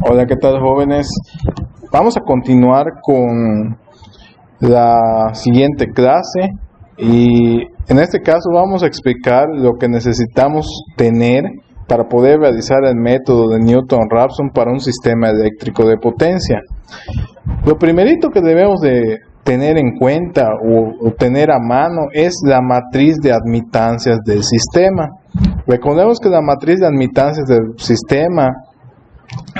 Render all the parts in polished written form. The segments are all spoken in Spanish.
Hola, ¿qué tal, jóvenes? Vamos a continuar con la siguiente clase y en este caso vamos a explicar lo que necesitamos tener para poder realizar el método de Newton-Raphson para un sistema eléctrico de potencia. Lo primerito que debemos de tener en cuenta o tener a mano es la matriz de admitancias del sistema. Recordemos que la matriz de admitancias del sistema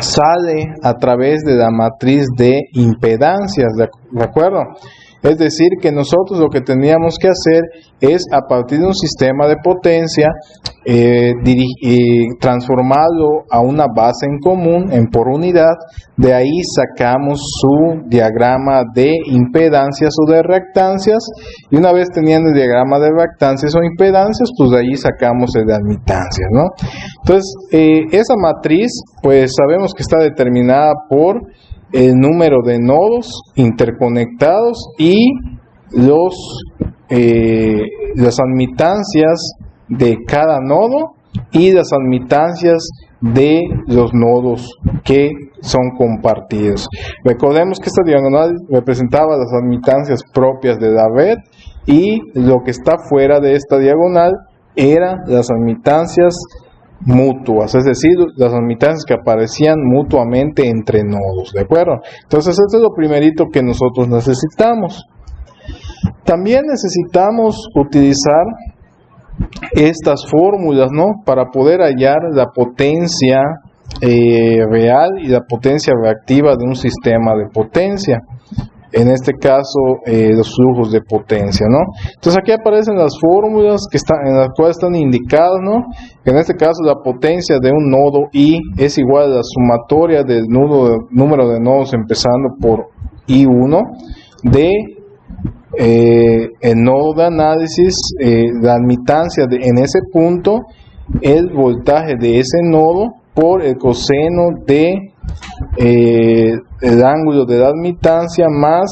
sale a través de la matriz de impedancias, ¿de acuerdo? Es decir, que nosotros lo que teníamos que hacer es, a partir de un sistema de potencia, transformarlo a una base en común, en por unidad. De ahí sacamos su diagrama de impedancias o de reactancias, y una vez teniendo el diagrama de reactancias o impedancias, pues de ahí sacamos el de admitancias, ¿no? Entonces, esa matriz, pues sabemos que está determinada por el número de nodos interconectados y las admitancias de cada nodo y las admitancias de los nodos que son compartidos. Recordemos que esta diagonal representaba las admitancias propias de la red y lo que está fuera de esta diagonal eran las admitancias mutuas, es decir, las admitancias que aparecían mutuamente entre nodos, ¿de acuerdo? Entonces, esto es lo primerito que nosotros necesitamos. También necesitamos utilizar estas fórmulas, ¿no? Para poder hallar la potencia real y la potencia reactiva de un sistema de potencia. En este caso, los flujos de potencia, ¿no? Entonces aquí aparecen las fórmulas en las cuales están indicadas, ¿no? En este caso, la potencia de un nodo I es igual a la sumatoria del número de nodos empezando por I1 de el nodo de análisis, la admitancia en ese punto, el voltaje de ese nodo por el coseno de el ángulo de la admitancia más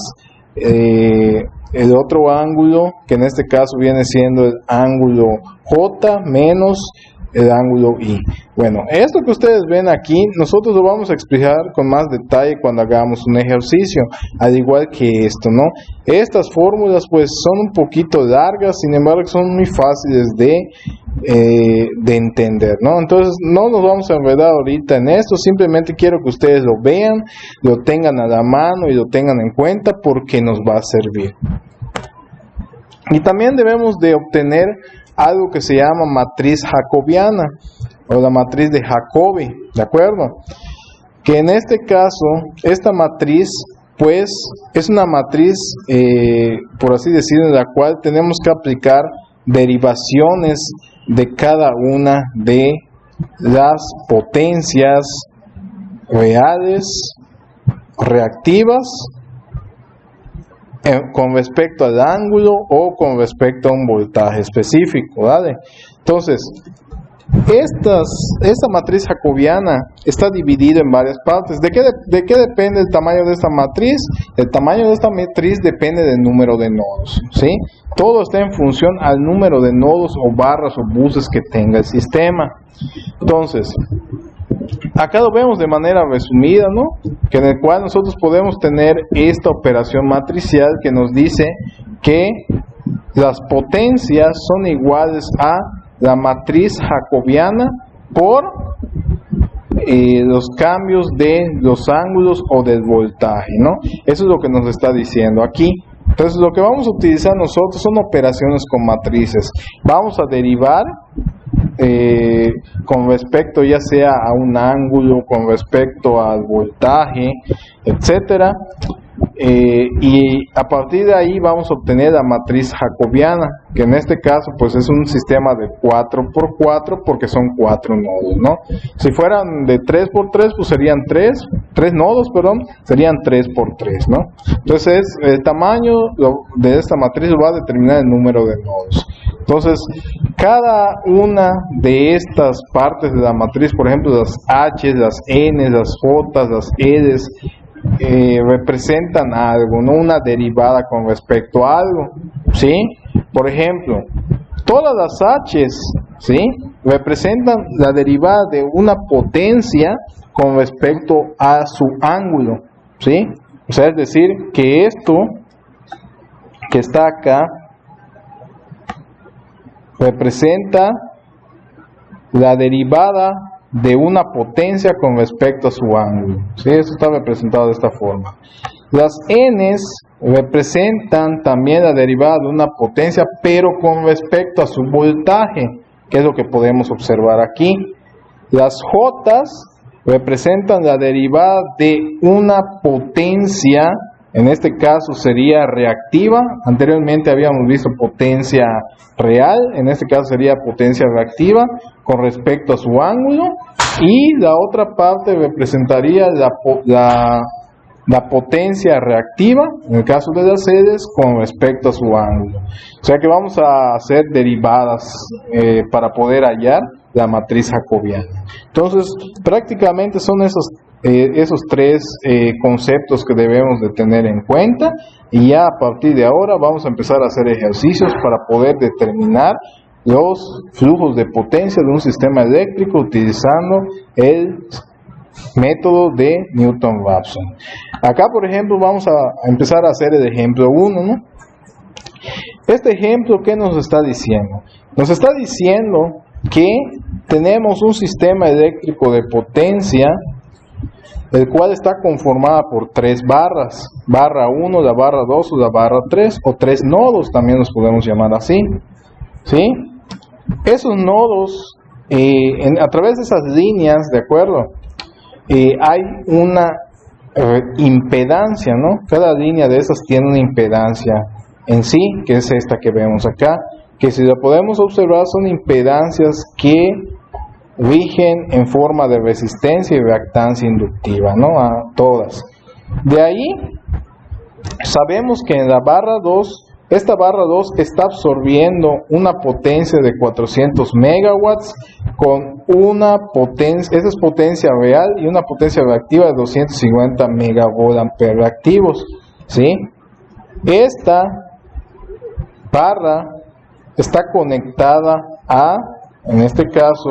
el otro ángulo, que en este caso viene siendo el ángulo J menos el ángulo I. Bueno, esto que ustedes ven aquí, nosotros lo vamos a explicar con más detalle cuando hagamos un ejercicio, al igual que esto, ¿no? Estas fórmulas pues son un poquito largas, sin embargo son muy fáciles de entender, ¿no? Entonces no nos vamos a enredar ahorita en esto, simplemente quiero que ustedes lo vean, lo tengan a la mano y lo tengan en cuenta porque nos va a servir. Y también debemos de obtener algo que se llama matriz jacobiana o la matriz de Jacobi, ¿de acuerdo? Que en este caso, esta matriz pues es una matriz, por así decirlo, en la cual tenemos que aplicar derivaciones de cada una de las potencias reales, reactivas, con respecto al ángulo o con respecto a un voltaje específico, ¿vale? Entonces, esta matriz jacobiana está dividida en varias partes. ¿De qué depende el tamaño de esta matriz? El tamaño de esta matriz depende del número de nodos, ¿sí? Todo está en función al número de nodos o barras o buses que tenga el sistema. Entonces, acá lo vemos de manera resumida, ¿no? Que en el cual nosotros podemos tener esta operación matricial que nos dice que las potencias son iguales a la matriz jacobiana por los cambios de los ángulos o del voltaje, ¿no? Eso es lo que nos está diciendo aquí. Entonces, lo que vamos a utilizar nosotros son operaciones con matrices. Vamos a derivar con respecto ya sea a un ángulo, con respecto al voltaje, etcétera, y a partir de ahí vamos a obtener la matriz jacobiana, que en este caso pues es un sistema de 4x4 porque son 4 nodos, ¿no? Si fueran de 3x3 pues serían 3 nodos, perdón, serían 3x3, ¿no? Entonces el tamaño de esta matriz lo va a determinar el número de nodos. Entonces, cada una de estas partes de la matriz, por ejemplo, las H, las N, las J, las L, representan algo, no una derivada con respecto a algo, ¿sí? Por ejemplo, todas las H's, ¿sí?, representan la derivada de una potencia con respecto a su ángulo, ¿sí? O sea, es decir, que esto que está acá representa la derivada de una potencia con respecto a su ángulo, ¿sí? Esto está representado de esta forma. Las n's representan también la derivada de una potencia, pero con respecto a su voltaje, que es lo que podemos observar aquí. Las j's representan la derivada de una potencia, en este caso sería reactiva. Anteriormente habíamos visto potencia real, en este caso sería potencia reactiva con respecto a su ángulo, y la otra parte representaría la potencia reactiva, en el caso de las sedes, con respecto a su ángulo. O sea que vamos a hacer derivadas para poder hallar la matriz jacobiana. Entonces, prácticamente son esos tres conceptos que debemos de tener en cuenta, y ya a partir de ahora vamos a empezar a hacer ejercicios para poder determinar los flujos de potencia de un sistema eléctrico utilizando el método de Newton-Raphson. Acá, por ejemplo, vamos a empezar a hacer el ejemplo 1, ¿no? Este ejemplo, ¿qué nos está diciendo? Nos está diciendo que tenemos un sistema eléctrico de potencia, el cual está conformada por tres barras, barra 1, la barra 2 o la barra 3, o tres nodos también los podemos llamar así, ¿sí? Esos nodos, a través de esas líneas, ¿de acuerdo? Hay una impedancia, ¿no? Cada línea de esas tiene una impedancia en sí, que es esta que vemos acá, que si la podemos observar son impedancias que rigen en forma de resistencia y reactancia inductiva, ¿no? A todas. De ahí sabemos que en la barra 2, esta barra 2 está absorbiendo una potencia de 400 megawatts con una potencia, esa es potencia real, y una potencia reactiva de 250 megavolt-ampere reactivos, ¿sí? Esta barra está conectada en este caso,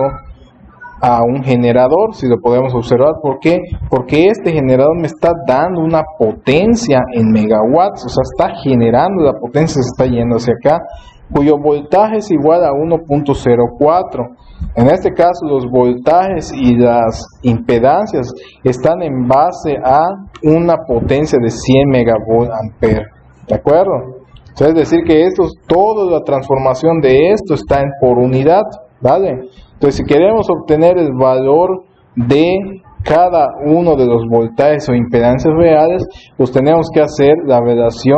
a un generador, si lo podemos observar. ¿Por qué? Porque este generador me está dando una potencia en megawatts, o sea, está generando la potencia, se está yendo hacia acá, cuyo voltaje es igual a 1.04. En este caso, los voltajes y las impedancias están en base a una potencia de 100 megavolt-ampere, ¿de acuerdo? O sea, es decir que toda la transformación de esto está por unidad, ¿vale? Entonces, si queremos obtener el valor de cada uno de los voltajes o impedancias reales, pues tenemos que hacer la relación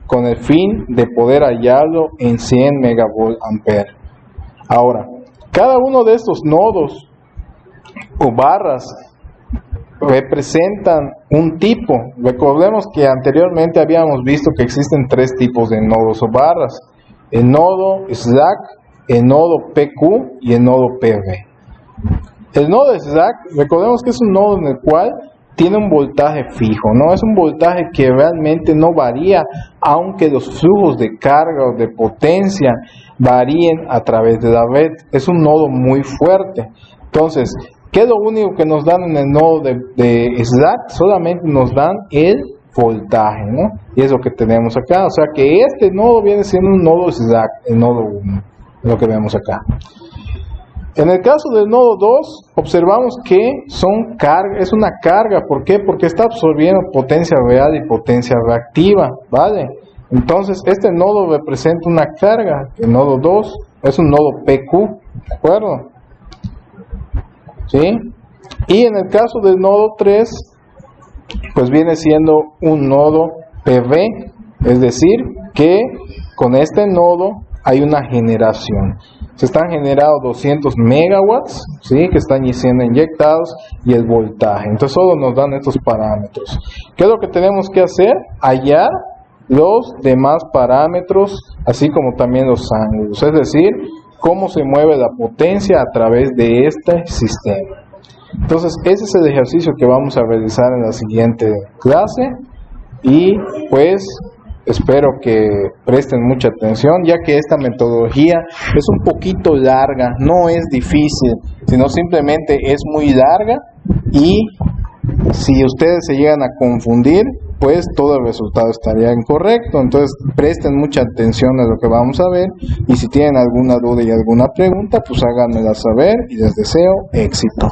con el fin de poder hallarlo en 100 megavolt-ampere. Ahora, cada uno de estos nodos o barras representan un tipo. Recordemos que anteriormente habíamos visto que existen tres tipos de nodos o barras: el nodo slack, el nodo PQ y el nodo PV. El nodo slack, recordemos que es un nodo en el cual tiene un voltaje fijo, ¿no? Es un voltaje que realmente no varía, aunque los flujos de carga o de potencia varíen a través de la red. Es un nodo muy fuerte. Entonces, ¿qué es lo único que nos dan en el nodo de slack? Solamente nos dan el voltaje, ¿no? Y es lo que tenemos acá. O sea que este nodo viene siendo un nodo slack, el nodo 1, lo que vemos acá. En el caso del nodo 2, observamos que es una carga. ¿Por qué? Porque está absorbiendo potencia real y potencia reactiva, ¿vale? Entonces, este nodo representa una carga. El nodo 2 es un nodo PQ, ¿de acuerdo? ¿Sí? Y en el caso del nodo 3, pues viene siendo un nodo PV, es decir, que con este nodo hay una generación. Se están generando 200 megawatts, ¿sí? Que están siendo inyectados, y el voltaje. Entonces solo nos dan estos parámetros. ¿Qué es lo que tenemos que hacer? Hallar los demás parámetros, así como también los ángulos, es decir, cómo se mueve la potencia a través de este sistema. Entonces ese es el ejercicio que vamos a realizar en la siguiente clase, y pues espero que presten mucha atención, ya que esta metodología es un poquito larga. No es difícil, sino simplemente es muy larga, y si ustedes se llegan a confundir, pues todo el resultado estaría incorrecto. Entonces presten mucha atención a lo que vamos a ver, y si tienen alguna duda y alguna pregunta, pues háganmela saber y les deseo éxito.